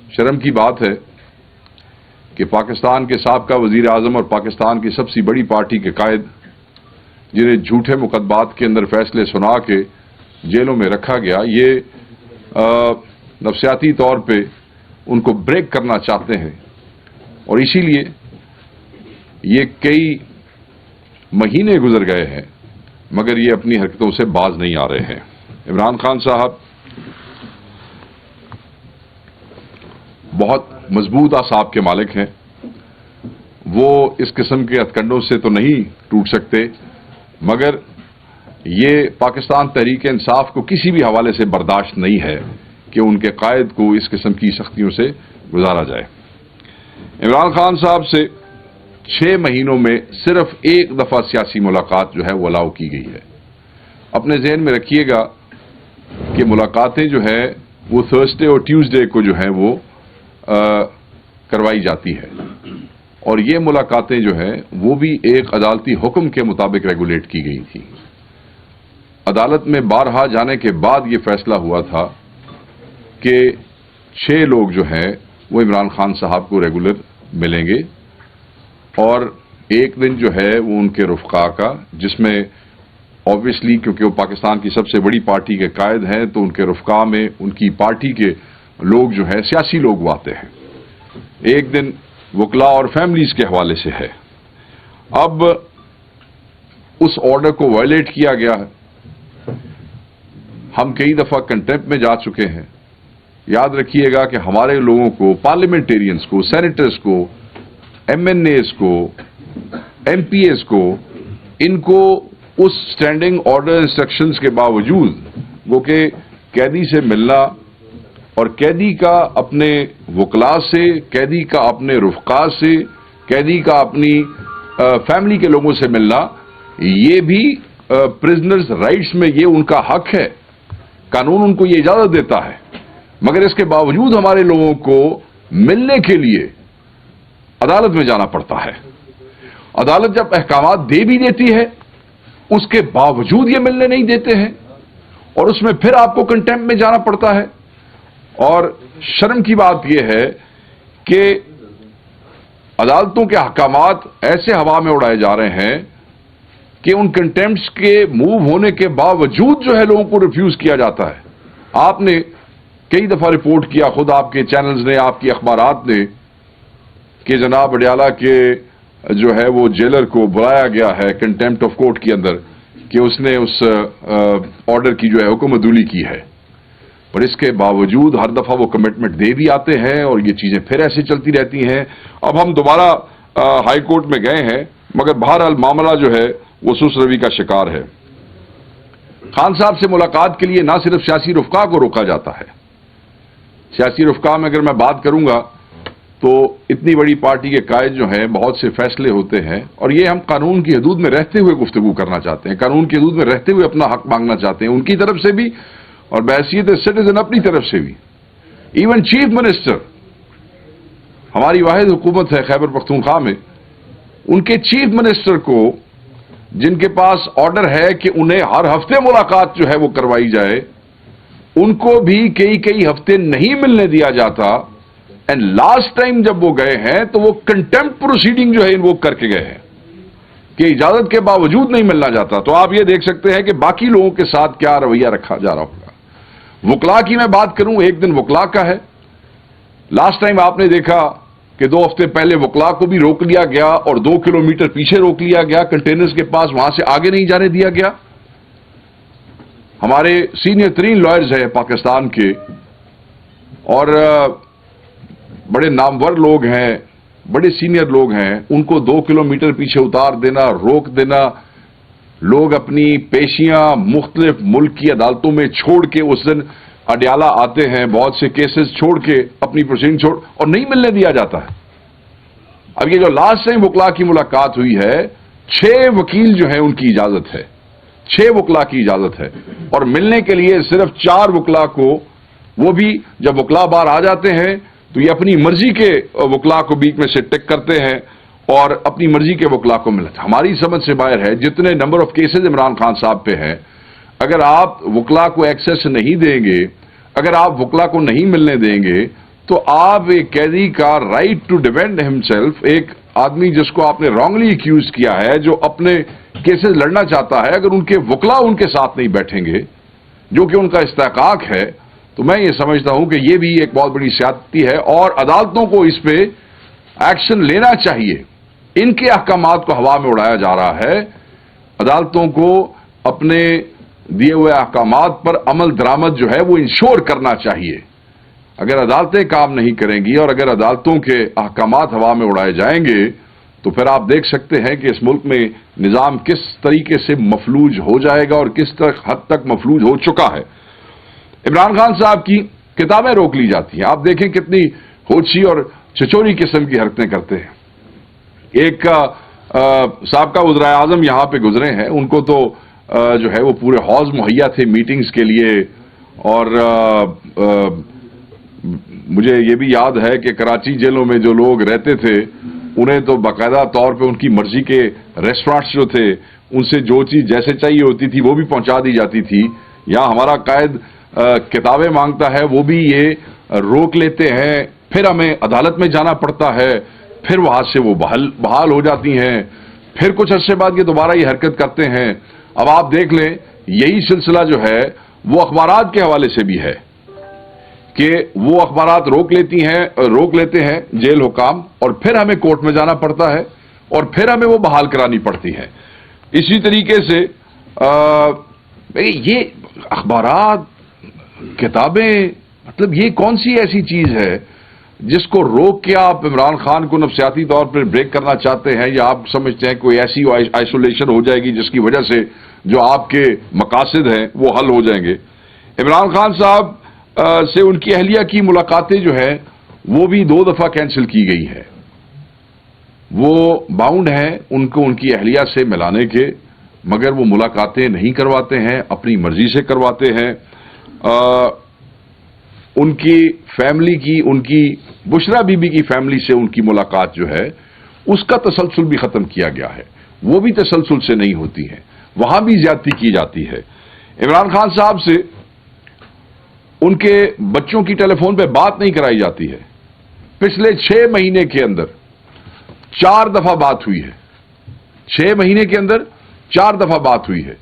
شرم کی بات ہے کہ پاکستان کے سابقہ وزیر اعظم اور پاکستان کی سب سے بڑی پارٹی کے قائد، جنہیں جھوٹے مقدمات کے اندر فیصلے سنا کے جیلوں میں رکھا گیا، یہ نفسیاتی طور پہ ان کو بریک کرنا چاہتے ہیں، اور اسی لیے یہ کئی مہینے گزر گئے ہیں مگر یہ اپنی حرکتوں سے باز نہیں آ رہے ہیں۔ عمران خان صاحب بہت مضبوط اعصاب کے مالک ہیں، وہ اس قسم کے ہتھکنڈوں سے تو نہیں ٹوٹ سکتے، مگر یہ پاکستان تحریک انصاف کو کسی بھی حوالے سے برداشت نہیں ہے کہ ان کے قائد کو اس قسم کی سختیوں سے گزارا جائے۔ عمران خان صاحب سے 6 مہینوں میں صرف ایک دفعہ سیاسی ملاقات جو ہے وہ الاؤ کی گئی ہے۔ اپنے ذہن میں رکھیے گا کہ ملاقاتیں جو ہے وہ تھرسڈے اور ٹیوزڈے کو جو ہے وہ کروائی جاتی ہے، اور یہ ملاقاتیں جو ہے وہ بھی ایک عدالتی حکم کے مطابق ریگولیٹ کی گئی تھی۔ عدالت میں بارہا جانے کے بعد یہ فیصلہ ہوا تھا کہ 6 لوگ جو ہیں وہ عمران خان صاحب کو ریگولر ملیں گے، اور ایک دن جو ہے وہ ان کے رفقا کا، جس میں آبویسلی کیونکہ وہ پاکستان کی سب سے بڑی پارٹی کے قائد ہیں تو ان کے رفقا میں ان کی پارٹی کے لوگ جو ہیں سیاسی لوگ وہ آتے ہیں، ایک دن وکلاء اور فیملیز کے حوالے سے ہے۔ اب اس آرڈر کو وائلیٹ کیا گیا ہے، ہم کئی دفعہ کنٹیمپٹ میں جا چکے ہیں۔ یاد رکھیے گا کہ ہمارے لوگوں کو، پارلیمنٹیرینز کو، سینیٹرز کو، ایم این ایز کو، ایم پی ایز کو، ان کو اس سٹینڈنگ آرڈر انسٹرکشنز کے باوجود وہ کہ قیدی سے ملنا اور قیدی کا اپنے وکلاء سے، قیدی کا اپنے رفقا سے، قیدی کا اپنی فیملی کے لوگوں سے ملنا، یہ بھی پرزنرز رائٹس میں یہ ان کا حق ہے، قانون ان کو یہ اجازت دیتا ہے، مگر اس کے باوجود ہمارے لوگوں کو ملنے کے لیے عدالت میں جانا پڑتا ہے۔ عدالت جب احکامات دے بھی دیتی ہے اس کے باوجود یہ ملنے نہیں دیتے ہیں، اور اس میں پھر آپ کو کنٹیمپٹ میں جانا پڑتا ہے۔ اور شرم کی بات یہ ہے کہ عدالتوں کے احکامات ایسے ہوا میں اڑائے جا رہے ہیں کہ ان کنٹیمپٹس کے موو ہونے کے باوجود جو ہے لوگوں کو ریفیوز کیا جاتا ہے۔ آپ نے کئی دفعہ رپورٹ کیا، خود آپ کے چینلز نے، آپ کی اخبارات نے، کہ جناب اڈیالہ کے جو ہے وہ جیلر کو بلایا گیا ہے کنٹیمپٹ آف کورٹ کے اندر کہ اس نے اس آرڈر کی جو ہے حکم عدولی کی ہے، پر اس کے باوجود ہر دفعہ وہ کمٹمنٹ دے بھی آتے ہیں اور یہ چیزیں پھر ایسے چلتی رہتی ہیں۔ اب ہم دوبارہ ہائی کورٹ میں گئے ہیں، مگر بہرحال معاملہ جو ہے وہ سست روی کا شکار ہے۔ خان صاحب سے ملاقات کے لیے نہ صرف سیاسی رفقا کو روکا جاتا ہے، سیاسی رفقا میں اگر میں بات کروں گا تو اتنی بڑی پارٹی کے قائد جو ہیں بہت سے فیصلے ہوتے ہیں، اور یہ ہم قانون کی حدود میں رہتے ہوئے گفتگو کرنا چاہتے ہیں، قانون کی حدود میں رہتے ہوئے اپنا حق مانگنا چاہتے ہیں، ان کی طرف سے بھی اور بحیثیت سٹیزن اپنی طرف سے بھی۔ ایون چیف منسٹر، ہماری واحد حکومت ہے خیبر پختونخوا میں، ان کے چیف منسٹر کو، جن کے پاس آرڈر ہے کہ انہیں ہر ہفتے ملاقات جو ہے وہ کروائی جائے، ان کو بھی کئی ہفتے نہیں ملنے دیا جاتا، اینڈ لاسٹ ٹائم جب وہ گئے ہیں تو وہ کنٹیمپٹ پروسیڈنگ جو ہے انووک کر کے گئے ہیں کہ اجازت کے باوجود نہیں ملنا جاتا۔ تو آپ یہ دیکھ سکتے ہیں کہ باقی لوگوں کے ساتھ کیا رویہ رکھا جا رہا ہوگا۔ وکلاء کی میں بات کروں، ایک دن وکلاء کا ہے۔ لاسٹ ٹائم آپ نے دیکھا کہ 2 ہفتے پہلے وکلاء کو بھی روک لیا گیا اور 2 کلومیٹر پیچھے روک لیا گیا کنٹینرز کے پاس، وہاں سے آگے نہیں جانے دیا گیا۔ ہمارے سینئر ترین لائرز ہیں پاکستان کے اور بڑے نامور لوگ ہیں، بڑے سینئر لوگ ہیں، ان کو 2 کلومیٹر پیچھے اتار دینا، روک دینا، لوگ اپنی پیشیاں مختلف ملک کی عدالتوں میں چھوڑ کے اس دن اڈیالہ آتے ہیں، بہت سے کیسز چھوڑ کے اپنی پروسیڈنگ چھوڑ، اور نہیں ملنے دیا جاتا ہے۔ اب یہ جو لاسٹ ٹائم وکلاء کی ملاقات ہوئی ہے، 6 وکیل جو ہیں ان کی اجازت ہے، 6 وکلاء کی اجازت ہے، اور ملنے کے لیے صرف 4 وکلاء کو، وہ بھی جب وکلاء باہر آ جاتے ہیں تو یہ اپنی مرضی کے وکلاء کو بیچ میں سے ٹک کرتے ہیں اور اپنی مرضی کے وکلاء کو ملتا ہے۔ ہماری سمجھ سے باہر ہے جتنے number of cases Imran Khan صاحب پہ ہیں، اگر آپ وکلاء کو ایکسیس نہیں دیں گے، اگر آپ وکلاء کو نہیں ملنے دیں گے تو آپ ایک قیدی کا رائٹ ٹو ڈیفینڈ ہمسیلف، ایک آدمی جس کو آپ نے رانگلی ایکیوز کیا ہے، جو اپنے کیسز لڑنا چاہتا ہے، اگر ان کے وکلاء ان کے ساتھ نہیں بیٹھیں گے جو کہ ان کا استحقاق ہے، تو میں یہ سمجھتا ہوں کہ یہ بھی ایک بہت بڑی زیادتی ہے اور عدالتوں کو اس پہ ایکشن لینا چاہیے۔ ان کے احکامات کو ہوا میں اڑایا جا رہا ہے، عدالتوں کو اپنے دیے ہوئے احکامات پر عمل درآمد جو ہے وہ انشور کرنا چاہیے۔ اگر عدالتیں کام نہیں کریں گی اور اگر عدالتوں کے احکامات ہوا میں اڑائے جائیں گے تو پھر آپ دیکھ سکتے ہیں کہ اس ملک میں نظام کس طریقے سے مفلوج ہو جائے گا اور کس حد تک مفلوج ہو چکا ہے۔ عمران خان صاحب کی کتابیں روک لی جاتی ہیں، آپ دیکھیں کتنی ہوچی اور چچوری قسم کی حرکتیں کرتے ہیں۔ ایک سابقہ وزراء اعظم یہاں پہ گزرے ہیں، ان کو تو جو ہے وہ پورے ہالز مہیا تھے میٹنگز کے لیے، اور مجھے یہ بھی یاد ہے کہ کراچی جیلوں میں جو لوگ رہتے تھے انہیں تو باقاعدہ طور پہ ان کی مرضی کے ریسٹورانٹس جو تھے ان سے جو چیز جیسے چاہیے ہوتی تھی وہ بھی پہنچا دی جاتی تھی۔ یہاں ہمارا قائد کتابیں مانگتا ہے وہ بھی یہ روک لیتے ہیں، پھر ہمیں عدالت میں جانا پڑتا ہے، پھر وہاں سے وہ بحال ہو جاتی ہیں، پھر کچھ عرصے بعد یہ دوبارہ یہ حرکت کرتے ہیں۔ اب آپ دیکھ لیں یہی سلسلہ جو ہے وہ اخبارات کے حوالے سے بھی ہے کہ وہ اخبارات روک لیتے ہیں جیل حکام، اور پھر ہمیں کورٹ میں جانا پڑتا ہے اور پھر ہمیں وہ بحال کرانی پڑتی ہے۔ اسی طریقے سے یہ اخبارات، کتابیں، مطلب یہ کون سی ایسی چیز ہے جس کو روک کے آپ عمران خان کو نفسیاتی طور پر بریک کرنا چاہتے ہیں، یا آپ سمجھتے ہیں کوئی ایسی آئسولیشن ہو جائے گی جس کی وجہ سے جو آپ کے مقاصد ہیں وہ حل ہو جائیں گے؟ عمران خان صاحب سے ان کی اہلیہ کی ملاقاتیں جو ہیں وہ بھی 2 دفعہ کینسل کی گئی ہے۔ وہ باؤنڈ ہیں ان کو ان کی اہلیہ سے ملانے کے، مگر وہ ملاقاتیں نہیں کرواتے ہیں، اپنی مرضی سے کرواتے ہیں۔ ان کی فیملی کی، ان کی بشرا بی بی کی فیملی سے ان کی ملاقات جو ہے اس کا تسلسل بھی ختم کیا گیا ہے، وہ بھی تسلسل سے نہیں ہوتی ہے، وہاں بھی زیادتی کی جاتی ہے۔ عمران خان صاحب سے ان کے بچوں کی ٹیلی فون پہ بات نہیں کرائی جاتی ہے۔ پچھلے 6 مہینے کے اندر 4 دفعہ بات ہوئی ہے، 6 مہینے کے اندر 4 دفعہ بات ہوئی ہے۔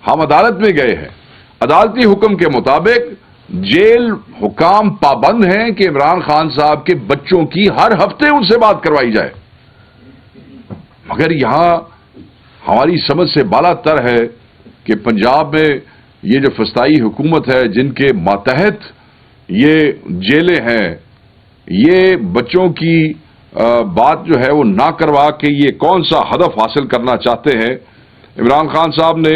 ہم عدالت میں گئے ہیں، عدالتی حکم کے مطابق جیل حکام پابند ہیں کہ عمران خان صاحب کے بچوں کی ہر ہفتے ان سے بات کروائی جائے، مگر یہاں ہماری سمجھ سے بالا تر ہے کہ پنجاب میں یہ جو فسطائی حکومت ہے جن کے ماتحت یہ جیلیں ہیں، یہ بچوں کی بات جو ہے وہ نہ کروا کے یہ کون سا ہدف حاصل کرنا چاہتے ہیں عمران خان صاحب نے؟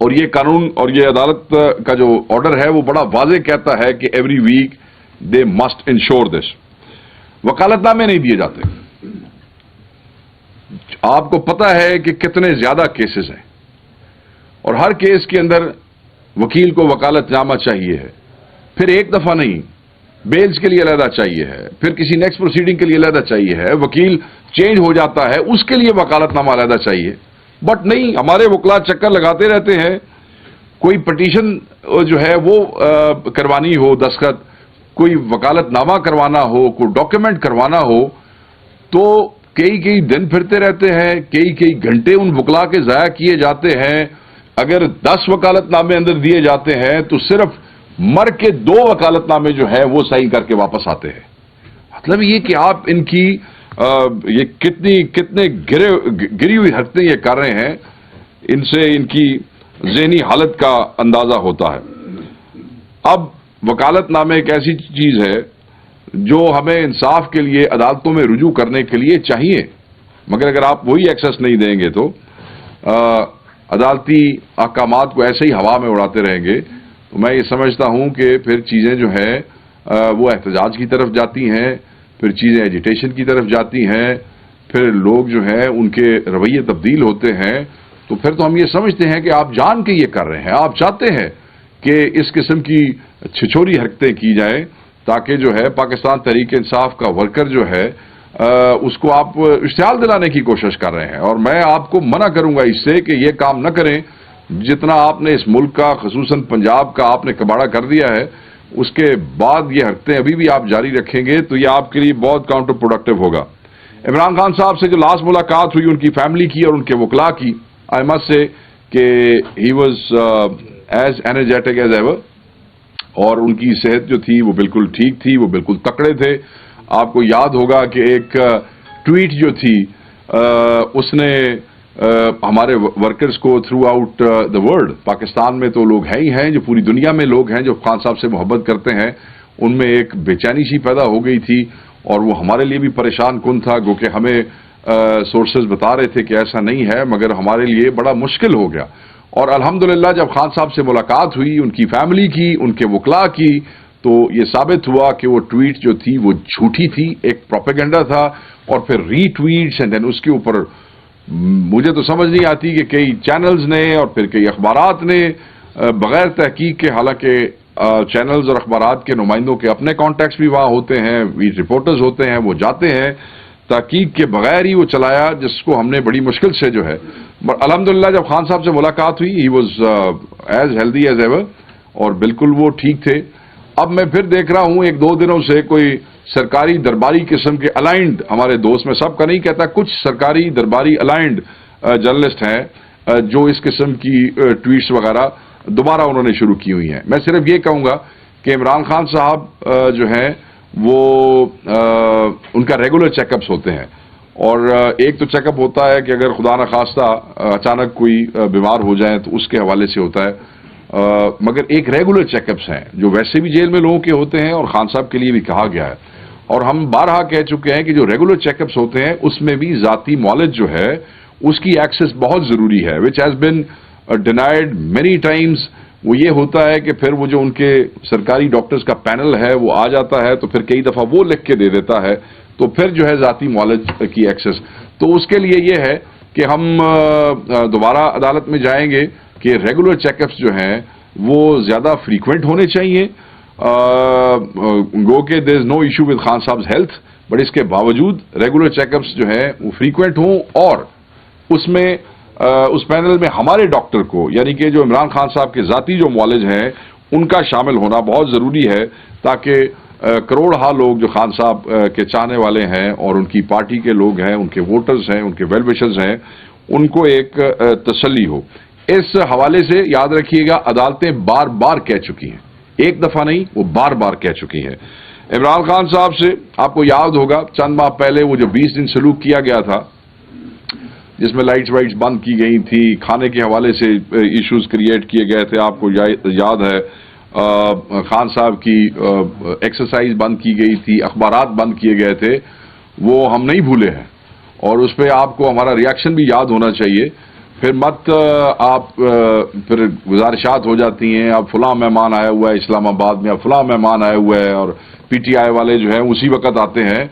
اور یہ قانون اور یہ عدالت کا جو آرڈر ہے وہ بڑا واضح کہتا ہے کہ every week they must ensure this. وکالت نامے نہیں دیے جاتے۔ آپ کو پتا ہے کہ کتنے زیادہ کیسز ہیں اور ہر کیس کے اندر وکیل کو وکالت نامہ چاہیے ہے، پھر ایک دفعہ نہیں، بیلز کے لیے علیحدہ چاہیے ہے، پھر کسی نیکسٹ پروسیڈنگ کے لیے علیحدہ چاہیے ہے، وکیل چینج ہو جاتا ہے اس کے لیے وکالت نامہ علیحدہ چاہیے۔ بٹ نہیں، ہمارے وکلا چکر لگاتے رہتے ہیں، کوئی پٹیشن جو ہے وہ کروانی ہو دستخط، کوئی وکالت نامہ کروانا ہو، کوئی ڈاکیومنٹ کروانا ہو، تو کئی دن پھرتے رہتے ہیں، کئی گھنٹے ان وکلا کے ضائع کیے جاتے ہیں۔ اگر 10 وکالت نامے اندر دیے جاتے ہیں تو صرف مر کے 2 وکالت نامے جو ہے وہ صحیح کر کے واپس آتے ہیں۔ مطلب یہ کہ آپ ان کی یہ کتنے گری ہوئی حرکتیں یہ کر رہے ہیں، ان سے ان کی ذہنی حالت کا اندازہ ہوتا ہے۔ اب وکالت نامے ایک ایسی چیز ہے جو ہمیں انصاف کے لیے عدالتوں میں رجوع کرنے کے لیے چاہیے، مگر اگر آپ وہی ایکسس نہیں دیں گے تو عدالتی احکامات کو ایسے ہی ہوا میں اڑاتے رہیں گے، تو میں یہ سمجھتا ہوں کہ پھر چیزیں جو ہیں وہ احتجاج کی طرف جاتی ہیں، پھر چیزیں ایجیٹیشن کی طرف جاتی ہیں، پھر لوگ جو ہیں ان کے رویے تبدیل ہوتے ہیں، تو پھر تو ہم یہ سمجھتے ہیں کہ آپ جان کے یہ کر رہے ہیں، آپ چاہتے ہیں کہ اس قسم کی چھچوری حرکتیں کی جائیں تاکہ جو ہے پاکستان تحریک انصاف کا ورکر جو ہے اس کو آپ اشتعال دلانے کی کوشش کر رہے ہیں۔ اور میں آپ کو منع کروں گا اس سے کہ یہ کام نہ کریں۔ جتنا آپ نے اس ملک کا، خصوصاً پنجاب کا آپ نے کباڑہ کر دیا ہے، اس کے بعد یہ حرکتیں ابھی بھی آپ جاری رکھیں گے تو یہ آپ کے لیے بہت کاؤنٹر پروڈکٹیو ہوگا. عمران خان صاحب سے جو لاسٹ ملاقات ہوئی ان کی فیملی کی اور ان کے وکلاء کی, آئی مسٹ سے کہ he was as energetic as ever, اور ان کی صحت جو تھی وہ بالکل ٹھیک تھی, وہ بالکل تکڑے تھے. آپ کو یاد ہوگا کہ ایک ٹویٹ جو تھی اس نے ہمارے ورکرز کو through out the world, Pakistan میں تو لوگ ہیں ہی ہیں, جو پوری دنیا میں لوگ ہیں جو خان صاحب سے محبت کرتے ہیں, ان میں ایک بے چینی سی پیدا ہو گئی تھی, اور وہ ہمارے لیے بھی پریشان کن تھا, گو کہ ہمیں سورسز بتا رہے تھے کہ ایسا نہیں ہے, مگر ہمارے لیے بڑا مشکل ہو گیا. اور الحمدللہ جب خان صاحب سے ملاقات ہوئی, ان کی فیملی کی, ان کے وکلاء کی, تو یہ ثابت ہوا کہ وہ ٹویٹ جو تھی وہ جھوٹی تھی, ایک پروپیگنڈا تھا, اور پھر ری ٹویٹس اینڈ دین اس کے اوپر مجھے تو سمجھ نہیں آتی کہ کئی چینلز نے اور پھر کئی اخبارات نے بغیر تحقیق کے, حالانکہ چینلز اور اخبارات کے نمائندوں کے اپنے کانٹیکٹس بھی وہاں ہوتے ہیں, رپورٹرز ہوتے ہیں, وہ جاتے ہیں, تحقیق کے بغیر ہی وہ چلایا, جس کو ہم نے بڑی مشکل سے جو ہے. الحمدللہ جب خان صاحب سے ملاقات ہوئی he was as healthy as ever, اور بالکل وہ ٹھیک تھے. اب میں پھر دیکھ رہا ہوں ایک دو دنوں سے کوئی سرکاری درباری قسم کے الائنڈ ہمارے دوست, میں سب کا نہیں کہتا, کچھ سرکاری درباری الائنڈ جرنلسٹ ہیں جو اس قسم کی ٹویٹس وغیرہ دوبارہ انہوں نے شروع کی ہوئی ہیں. میں صرف یہ کہوں گا کہ عمران خان صاحب جو ہیں وہ ان کا ریگولر چیک اپس ہوتے ہیں, اور ایک تو چیک اپ ہوتا ہے کہ اگر خدا نخواستہ اچانک کوئی بیمار ہو جائے تو اس کے حوالے سے ہوتا ہے, مگر ایک ریگولر چیک اپس ہیں جو ویسے بھی جیل میں لوگوں کے ہوتے ہیں, اور خان صاحب کے لیے بھی کہا گیا ہے, اور ہم بارہا کہہ چکے ہیں کہ جو ریگولر چیک اپس ہوتے ہیں اس میں بھی ذاتی معالج جو ہے اس کی ایکسس بہت ضروری ہے, which has been denied many Times. وہ یہ ہوتا ہے کہ پھر وہ جو ان کے سرکاری ڈاکٹرز کا پینل ہے وہ آ جاتا ہے, تو پھر کئی دفعہ وہ لکھ کے دے دیتا ہے, تو پھر جو ہے ذاتی معالج کی ایکسس. تو اس کے لیے یہ ہے کہ ہم دوبارہ عدالت میں جائیں گے کہ ریگولر چیک اپس جو ہیں وہ زیادہ فریکوینٹ ہونے چاہیے. گو کہ دیر از نو ایشو ود خان صاحب ہیلتھ, بٹ اس کے باوجود ریگولر چیک اپس جو ہیں وہ فریکوینٹ ہوں, اور اس میں اس پینل میں ہمارے ڈاکٹر کو, یعنی کہ جو عمران خان صاحب کے ذاتی جو معالج ہیں ان کا شامل ہونا بہت ضروری ہے, تاکہ کروڑ ہا لوگ جو خان صاحب کے چاہنے والے ہیں اور ان کی پارٹی کے لوگ ہیں, ان کے ووٹرز ہیں, ان کے ویل وشرز ہیں, ان کو ایک تسلی ہو. اس حوالے سے یاد رکھیے گا عدالتیں بار بار کہہ چکی ہیں, ایک دفعہ نہیں, وہ بار بار کہہ چکی ہیں. عمران خان صاحب سے آپ کو یاد ہوگا چند ماہ پہلے وہ جو 20 دن سلوک کیا گیا تھا جس میں لائٹس وائٹس بند کی گئی تھی, کھانے کے حوالے سے ایشوز کریٹ کیے گئے تھے, آپ کو یاد ہے خان صاحب کی ایکسرسائز بند کی گئی تھی, اخبارات بند کیے گئے تھے, وہ ہم نہیں بھولے ہیں, اور اس پہ آپ کو ہمارا ریاکشن بھی یاد ہونا چاہیے. پھر مت آپ پھر گزارشات ہو جاتی ہیں, اب فلاں مہمان آیا ہوا ہے اسلام آباد میں, اب فلاں مہمان آیا ہوا ہے, اور پی ٹی آئی والے جو ہیں اسی وقت آتے ہیں.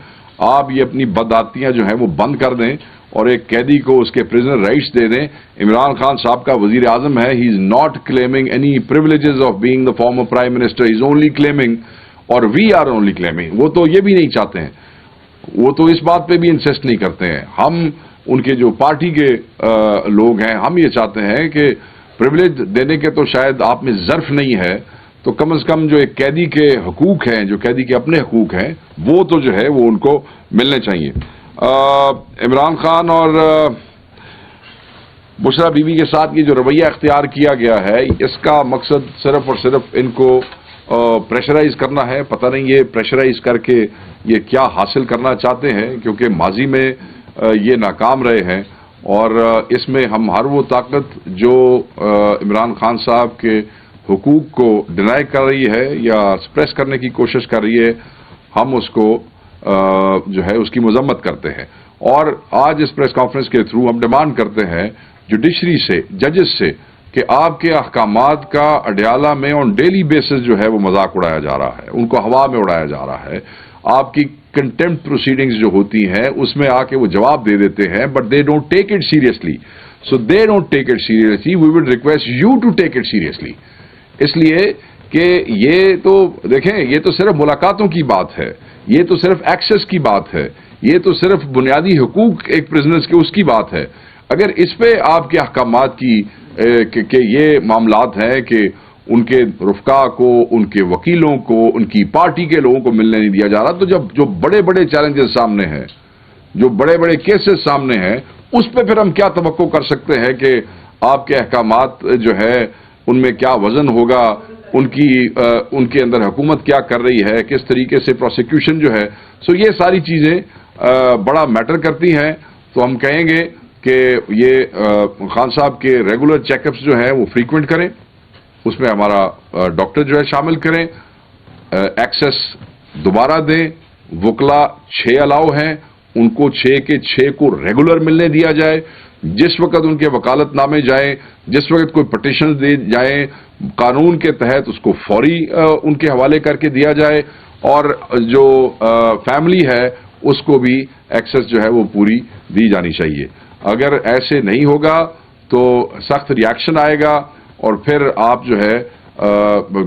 آپ یہ اپنی بدعاتیاں جو ہیں وہ بند کر دیں, اور ایک قیدی کو اس کے پریزنر رائٹس دے دیں. عمران خان صاحب کا وزیر اعظم ہے, he is not claiming any privileges of being the former prime minister, he is only claiming, اور وی آر اونلی کلیمنگ. وہ تو یہ بھی نہیں چاہتے ہیں, وہ تو اس بات پہ بھی انسسٹ نہیں کرتے ہیں. ہم ان کے جو پارٹی کے لوگ ہیں, ہم یہ چاہتے ہیں کہ پریولیج دینے کے تو شاید آپ میں ظرف نہیں ہے, تو کم از کم جو ایک قیدی کے حقوق ہیں, جو قیدی کے اپنے حقوق ہیں, وہ تو جو ہے وہ ان کو ملنے چاہیے. عمران خان اور بشرا بی بی کے ساتھ یہ جو رویہ اختیار کیا گیا ہے, اس کا مقصد صرف اور صرف ان کو پریشرائز کرنا ہے. پتہ نہیں یہ پریشرائز کر کے یہ کیا حاصل کرنا چاہتے ہیں, کیونکہ ماضی میں یہ ناکام رہے ہیں, اور اس میں ہم ہر وہ طاقت جو عمران خان صاحب کے حقوق کو ڈینائی کر رہی ہے یا سپریس کرنے کی کوشش کر رہی ہے, ہم اس کو جو ہے اس کی مذمت کرتے ہیں. اور آج اس پریس کانفرنس کے تھرو ہم ڈیمانڈ کرتے ہیں جوڈیشری سے, ججز سے, کہ آپ کے احکامات کا اڈیالہ میں آن ڈیلی بیسس جو ہے وہ مذاق اڑایا جا رہا ہے, ان کو ہوا میں اڑایا جا رہا ہے. آپ کی کنٹمپٹ پروسیڈنگز جو ہوتی ہیں اس میں آ کے وہ جواب دے دیتے ہیں, but they don't take it seriously. So they don't take it seriously, we would request you to take it seriously. اس لیے کہ یہ تو دیکھیں, یہ تو صرف ملاقاتوں کی بات ہے, یہ تو صرف ایکسس کی بات ہے, یہ تو صرف بنیادی حقوق ایک پرزنرز کے اس کی بات ہے. اگر اس پہ آپ کے احکامات کی کہ یہ معاملات ہیں کہ ان کے رفقا کو، ان کے وکیلوں کو، ان کی پارٹی کے لوگوں کو ملنے نہیں دیا جا رہا، تو جب جو بڑے بڑے چیلنجز سامنے ہیں، جو بڑے بڑے کیسز سامنے ہیں، اس پہ پھر ہم کیا توقع کر سکتے ہیں کہ آپ کے احکامات جو ہے ان میں کیا وزن ہوگا، ان کے اندر حکومت کیا کر رہی ہے، کس طریقے سے پروسیکیوشن جو ہے. سو یہ ساری چیزیں بڑا میٹر کرتی ہیں. تو ہم کہیں گے کہ یہ خان صاحب کے ریگولر چیک اپس جو ہیں وہ فریکوینٹ کریں، اس میں ہمارا ڈاکٹر جو ہے شامل کریں، ایکسس دوبارہ دیں. وکلا 6 الاؤ ہیں، ان کو 6 کے 6 کو ریگولر ملنے دیا جائے. جس وقت ان کے وکالت نامے جائیں، جس وقت کوئی پٹیشن دے جائیں، قانون کے تحت اس کو فوری ان کے حوالے کر کے دیا جائے، اور جو فیملی ہے اس کو بھی ایکسس جو ہے وہ پوری دی جانی چاہیے. اگر ایسے نہیں ہوگا تو سخت ریاکشن آئے گا، اور پھر آپ جو ہے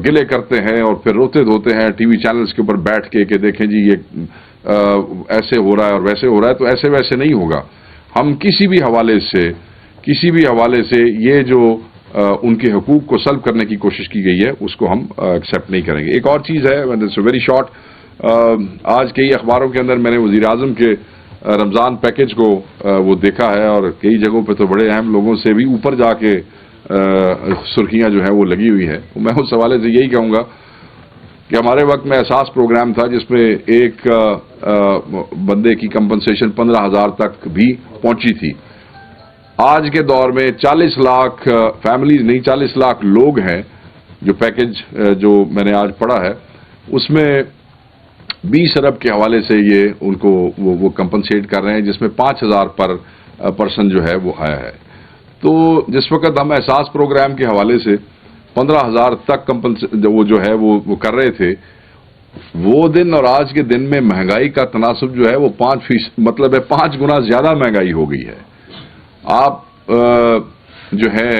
گلے کرتے ہیں اور پھر روتے دھوتے ہیں ٹی وی چینلز کے اوپر بیٹھ کے کہ دیکھیں جی یہ ایسے ہو رہا ہے اور ویسے ہو رہا ہے. تو ایسے ویسے نہیں ہوگا. ہم کسی بھی حوالے سے یہ جو ان کے حقوق کو سلب کرنے کی کوشش کی گئی ہے اس کو ہم ایکسیپٹ نہیں کریں گے. ایک اور چیز ہے، ویری شارٹ، آج کئی اخباروں کے اندر میں نے وزیر اعظم کے رمضان پیکج کو وہ دیکھا ہے، اور کئی جگہوں پہ تو بڑے اہم لوگوں سے بھی اوپر جا کے سرخیاں جو ہیں وہ لگی ہوئی ہیں. میں اس حوالے سے یہی کہوں گا کہ ہمارے وقت میں احساس پروگرام تھا جس میں ایک بندے کی کمپنسیشن 15,000 تک بھی پہنچی تھی. آج کے دور میں 40 لاکھ فیملیز نہیں، 40 لاکھ لوگ ہیں جو پیکج جو میں نے آج پڑھا ہے اس میں 20 ارب کے حوالے سے یہ ان کو وہ کمپنسیٹ کر رہے ہیں، جس میں 5,000 پر پرسن جو ہے وہ آیا ہے. تو جس وقت ہم احساس پروگرام کے حوالے سے 15,000 تک وہ جو ہے وہ کر رہے تھے، وہ دن اور آج کے دن میں مہنگائی کا تناسب جو ہے وہ 5% مطلب ہے 5 گنا زیادہ مہنگائی ہو گئی ہے. آپ جو ہے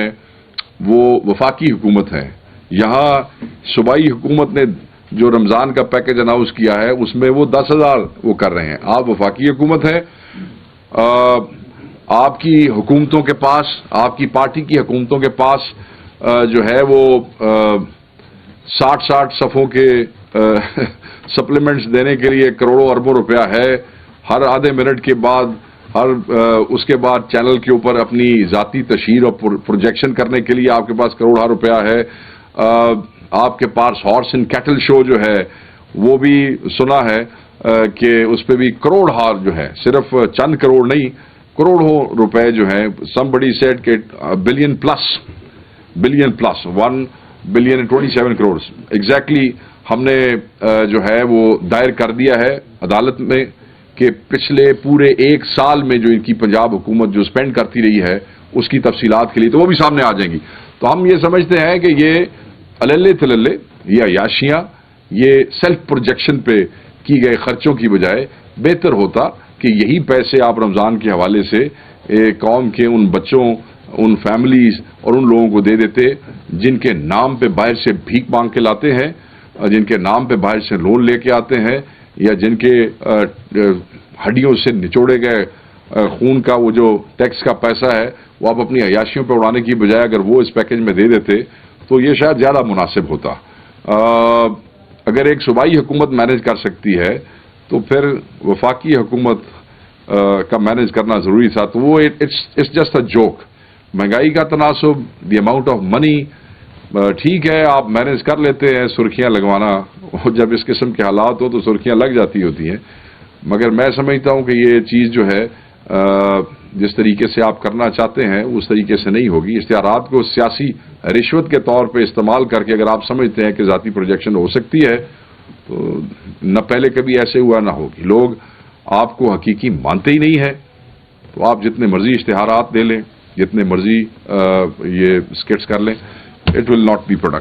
وہ وفاقی حکومت ہے، یہاں صوبائی حکومت نے جو رمضان کا پیکج اناؤنس کیا ہے اس میں وہ 10,000 وہ کر رہے ہیں. آپ وفاقی حکومت ہے، آپ کی حکومتوں کے پاس، آپ کی پارٹی کی حکومتوں کے پاس جو ہے وہ 60 صفوں کے سپلیمنٹس دینے کے لیے کروڑوں اربوں روپیہ ہے. ہر آدھے منٹ کے بعد اس کے بعد چینل کے اوپر اپنی ذاتی تشہیر اور پروجیکشن کرنے کے لیے آپ کے پاس کروڑا روپیہ ہے. آپ کے پاس ہارس اینڈ کیٹل شو جو ہے وہ بھی سنا ہے کہ اس پہ بھی کروڑ ہار جو ہے، صرف چند کروڑ نہیں، کروڑوں روپے جو ہیں. somebody said کہ billion plus 1 billion and 27 crores exactly ہم نے جو ہے وہ دائر کر دیا ہے عدالت میں کہ پچھلے پورے 1 سال میں جو ان کی پنجاب حکومت جو اسپینڈ کرتی رہی ہے اس کی تفصیلات کے لیے، تو وہ بھی سامنے آ جائیں گی. تو ہم یہ سمجھتے ہیں کہ یہ اللے تللے، یہ عیاشیاں، یہ سیلف پروجیکشن پہ کی گئے خرچوں کی بجائے بہتر ہوتا کہ یہی پیسے آپ رمضان کے حوالے سے قوم کے ان بچوں، ان فیملیز اور ان لوگوں کو دے دیتے جن کے نام پہ باہر سے بھیک مانگ کے لاتے ہیں، جن کے نام پہ باہر سے لون لے کے آتے ہیں، یا جن کے ہڈیوں سے نچوڑے گئے خون کا وہ جو ٹیکس کا پیسہ ہے وہ آپ اپنی عیاشیوں پہ اڑانے کی بجائے اگر وہ اس پیکج میں دے دیتے تو یہ شاید زیادہ مناسب ہوتا. اگر ایک صوبائی حکومت مینیج کر سکتی ہے تو پھر وفاقی حکومت کا مینیج کرنا ضروری تھا. تو وہ اٹس جسٹ اے جوک. مہنگائی کا تناسب، دی اماؤنٹ آف منی، ٹھیک ہے آپ مینیج کر لیتے ہیں سرخیاں لگوانا، جب اس قسم کے حالات ہو تو سرخیاں لگ جاتی ہوتی ہیں. مگر میں سمجھتا ہوں کہ یہ چیز جو ہے جس طریقے سے آپ کرنا چاہتے ہیں اس طریقے سے نہیں ہوگی. اشتہارات کو سیاسی رشوت کے طور پہ استعمال کر کے اگر آپ سمجھتے ہیں کہ ذاتی پروجیکشن ہو سکتی ہے تو نہ پہلے کبھی ایسے ہوا نہ ہوگی. لوگ آپ کو حقیقی مانتے ہی نہیں ہے تو آپ جتنے مرضی اشتہارات دے لیں، جتنے مرضی یہ اسکٹس کر لیں، it will not be productive.